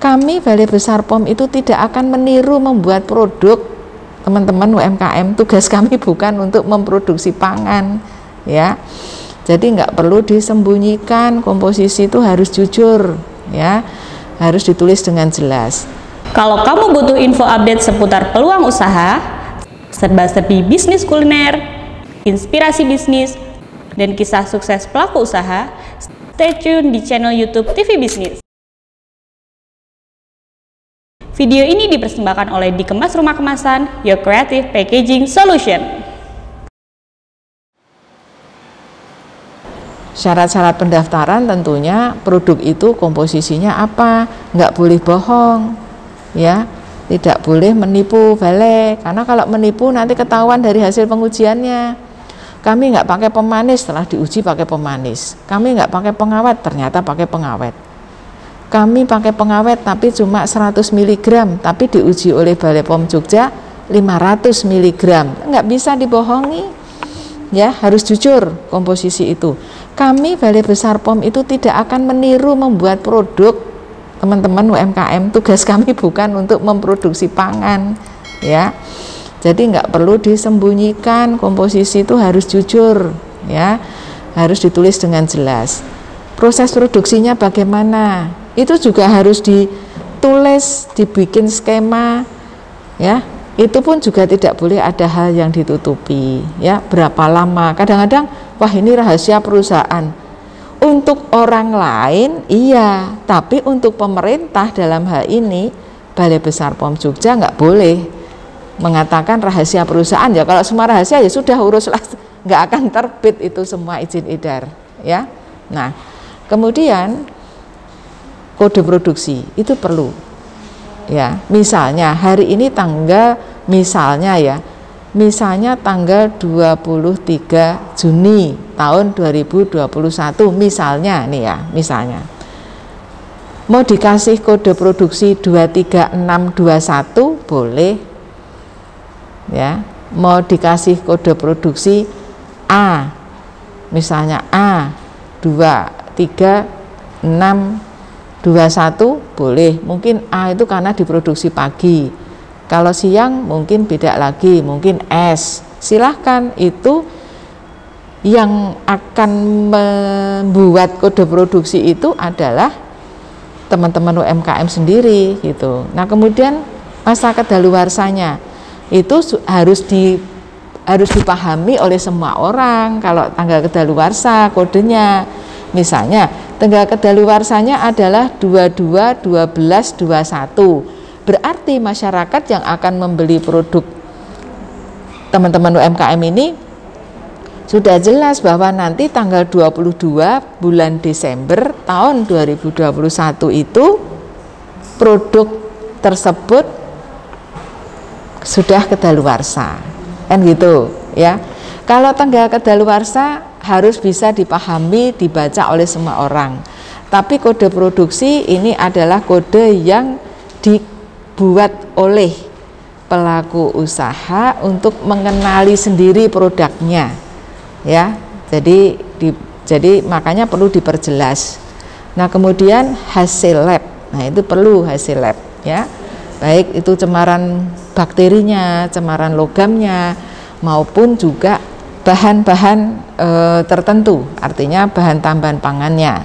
Kami Balai Besar POM itu tidak akan meniru membuat produk, teman-teman UMKM. Tugas kami bukan untuk memproduksi pangan, ya. Jadi nggak perlu disembunyikan, komposisi itu harus jujur, ya, harus ditulis dengan jelas. Kalau kamu butuh info update seputar peluang usaha, serba-serbi bisnis kuliner, inspirasi bisnis, dan kisah sukses pelaku usaha, stay tune di channel YouTube TV Bisnis. Video ini dipersembahkan oleh Dikemas Rumah Kemasan, Your Creative Packaging Solution. Syarat-syarat pendaftaran tentunya produk itu komposisinya apa, nggak boleh bohong, ya, tidak boleh menipu balai, karena kalau menipu nanti ketahuan dari hasil pengujiannya. Kami nggak pakai pemanis, setelah diuji pakai pemanis. Kami nggak pakai pengawet, ternyata pakai pengawet. Kami pakai pengawet tapi cuma 100 mg, tapi diuji oleh Balai POM Jogja 500 mg. Nggak bisa dibohongi, ya, harus jujur komposisi itu. Kami Balai Besar POM itu tidak akan meniru membuat produk, teman-teman UMKM. Tugas kami bukan untuk memproduksi pangan, ya. Jadi nggak perlu disembunyikan, komposisi itu harus jujur, ya, harus ditulis dengan jelas. Proses produksinya bagaimana? Itu juga harus ditulis, dibikin skema, ya. Itu pun juga tidak boleh ada hal yang ditutupi, ya. Berapa lama? Kadang-kadang, wah ini rahasia perusahaan. Untuk orang lain, iya, tapi untuk pemerintah dalam hal ini, Balai Besar POM Jogja nggak boleh mengatakan rahasia perusahaan. Ya kalau semua rahasia ya sudah, uruslah, nggak akan terbit itu semua izin edar, ya. Nah, kemudian kode produksi itu perlu, ya. Misalnya hari ini misalnya tanggal 23 Juni tahun 2021 misalnya nih, ya, misalnya mau dikasih kode produksi 23621 boleh, ya. Mau dikasih kode produksi A, misalnya A 23621 boleh. Mungkin A itu karena diproduksi pagi, kalau siang mungkin beda lagi, mungkin S. Silahkan, itu yang akan membuat kode produksi itu adalah teman-teman UMKM sendiri, gitu. Nah, kemudian masa kedaluarsanya itu harus dipahami oleh semua orang. Kalau tanggal kedaluarsa kodenya, misalnya tanggal kedaluarsanya adalah 22/12/21, berarti masyarakat yang akan membeli produk teman-teman UMKM ini sudah jelas bahwa nanti tanggal 22 bulan Desember tahun 2021 itu produk tersebut sudah kedaluarsa, kan gitu, ya. Kalau tanggal kedaluarsa harus bisa dipahami, dibaca oleh semua orang. Tapi kode produksi ini adalah kode yang dibuat oleh pelaku usaha untuk mengenali sendiri produknya, ya. Jadi makanya perlu diperjelas. Nah, kemudian hasil lab. Nah, itu perlu hasil lab, ya. Baik itu cemaran bakterinya, cemaran logamnya, maupun juga bahan-bahan tertentu, artinya bahan tambahan pangannya.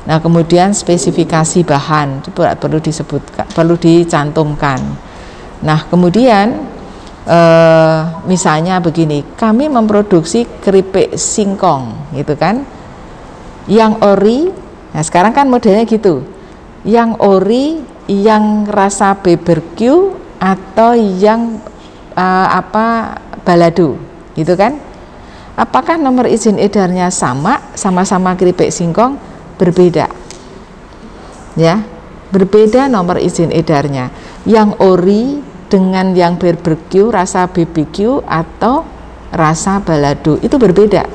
Nah, kemudian spesifikasi bahan itu perlu disebutkan, perlu dicantumkan. Nah, kemudian misalnya begini, kami memproduksi keripik singkong, gitu kan, yang ori. Nah, sekarang kan modelnya gitu, yang ori, yang rasa BBQ, atau yang balado, gitu kan. Apakah nomor izin edarnya sama-sama keripik singkong? Berbeda, ya, berbeda nomor izin edarnya. Yang ori dengan yang BBQ, rasa BBQ atau rasa balado itu berbeda.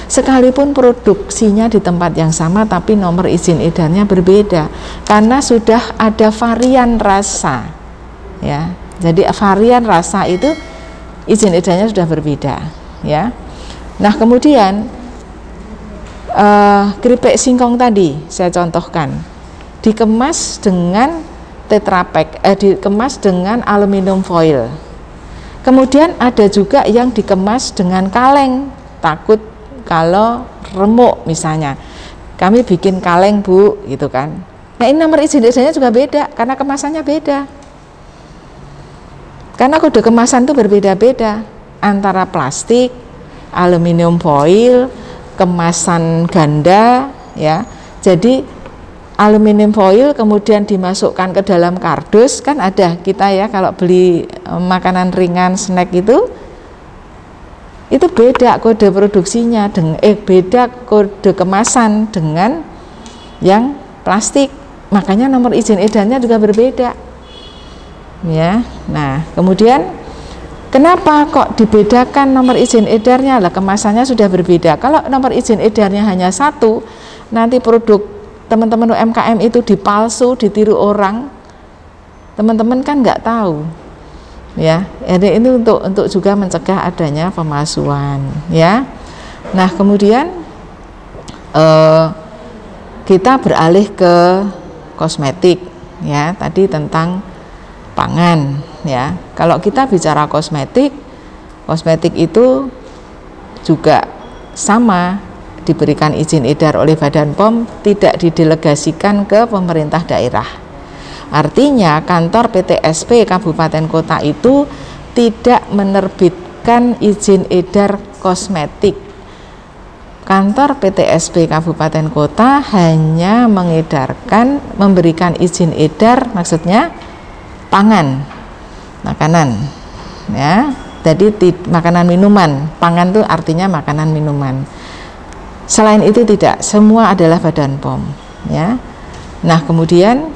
Sekalipun produksinya di tempat yang sama, tapi nomor izin edarnya berbeda karena sudah ada varian rasa, ya. Jadi varian rasa itu izin edarnya sudah berbeda, ya. Nah, kemudian keripik singkong tadi saya contohkan dikemas dengan Tetra Pak, dikemas dengan aluminium foil. Kemudian ada juga yang dikemas dengan kaleng, takut kalau remuk misalnya. Kami bikin kaleng Bu, gitu kan. Nah ini nomor izin edarnya juga beda, karena kemasannya beda. Karena kode kemasan itu berbeda-beda, antara plastik, aluminium foil, kemasan ganda, ya. Jadi aluminium foil kemudian dimasukkan ke dalam kardus, kan ada kita ya kalau beli makanan ringan, snack itu beda kode produksinya, beda kode kemasan dengan yang plastik, makanya nomor izin edarnya juga berbeda ya. Nah kemudian kenapa kok dibedakan nomor izin edarnya? Lah kemasannya sudah berbeda. Kalau nomor izin edarnya hanya satu, nanti produk teman-teman UMKM itu dipalsu, ditiru orang, teman-teman kan nggak tahu ya. Jadi ini untuk juga mencegah adanya pemalsuan ya. Nah kemudian kita beralih ke kosmetik ya, tadi tentang pangan ya. Kalau kita bicara kosmetik itu juga sama, diberikan izin edar oleh Badan POM, tidak didelegasikan ke pemerintah daerah. Artinya kantor PTSP Kabupaten Kota itu tidak menerbitkan izin edar kosmetik. Kantor PTSP Kabupaten Kota hanya memberikan izin edar, maksudnya pangan, makanan ya. Jadi makanan minuman, pangan itu artinya makanan minuman. Selain itu tidak, semua adalah Badan POM ya. Nah kemudian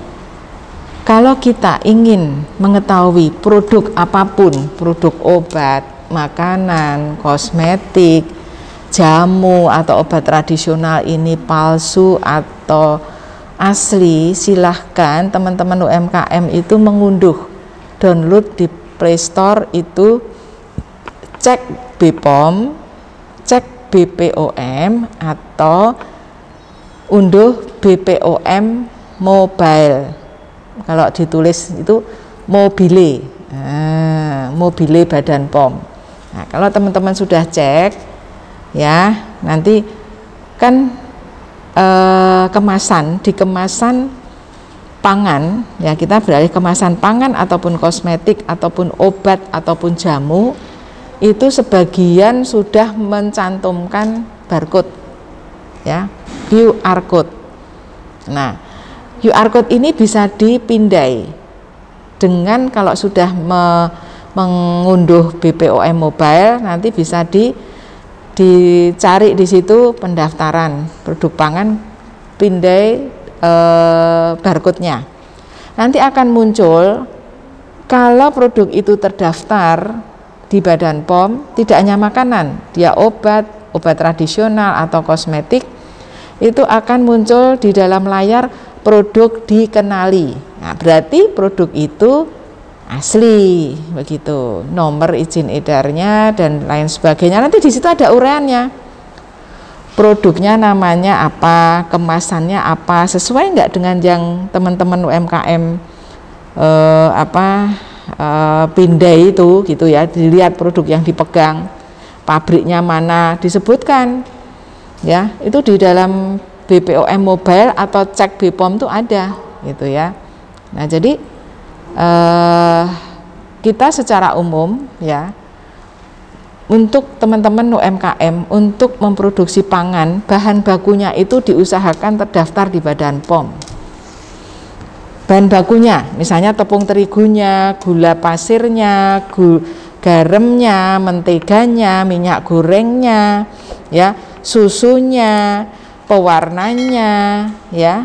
kalau kita ingin mengetahui produk apapun, produk obat, makanan, kosmetik, jamu atau obat tradisional ini palsu atau asli, silahkan teman-teman UMKM itu mengunduh, download di Play Store itu, cek BPOM, cek BPOM atau unduh BPOM mobile. Kalau ditulis itu mobile, mobile Badan POM. Nah, kalau teman-teman sudah cek ya, nanti kan di kemasan pangan ya, kita beralih kemasan pangan ataupun kosmetik ataupun obat ataupun jamu, itu sebagian sudah mencantumkan barcode ya, QR code. Nah QR code ini bisa dipindai dengan, kalau sudah mengunduh BPOM mobile, nanti bisa dicari di situ pendaftaran produk pangan, pindai barcode-nya. Nanti akan muncul kalau produk itu terdaftar di Badan POM, tidak hanya makanan, dia obat tradisional atau kosmetik, itu akan muncul di dalam layar produk dikenali. Nah, berarti produk itu asli begitu, nomor izin edarnya dan lain sebagainya. Nanti di situ ada uraiannya, produknya namanya apa, kemasannya apa, sesuai nggak dengan yang teman-teman UMKM pindai itu gitu ya. Dilihat produk yang dipegang, pabriknya mana, disebutkan ya, itu di dalam BPOM mobile atau cek BPOM itu ada gitu ya. Nah jadi kita secara umum ya, untuk teman-teman UMKM untuk memproduksi pangan, bahan bakunya itu diusahakan terdaftar di Badan POM. Bahan bakunya, misalnya tepung terigunya, gula pasirnya, garamnya, menteganya, minyak gorengnya, ya, susunya, pewarnanya, ya,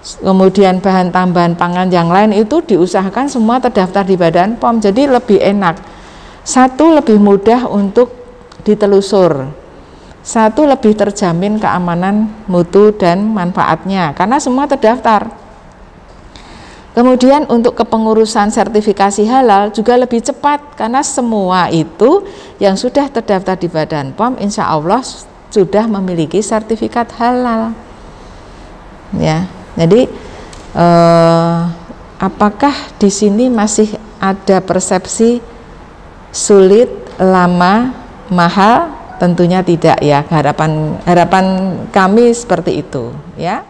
kemudian bahan tambahan pangan yang lain itu diusahakan semua terdaftar di Badan POM. Jadi lebih enak, satu lebih mudah untuk ditelusur, satu lebih terjamin keamanan mutu dan manfaatnya karena semua terdaftar. Kemudian untuk kepengurusan sertifikasi halal juga lebih cepat karena semua itu yang sudah terdaftar di Badan POM insya Allah sudah memiliki sertifikat halal ya. Jadi apakah di sini masih ada persepsi sulit, lama, mahal? Tentunya tidak ya. Harapan kami seperti itu ya.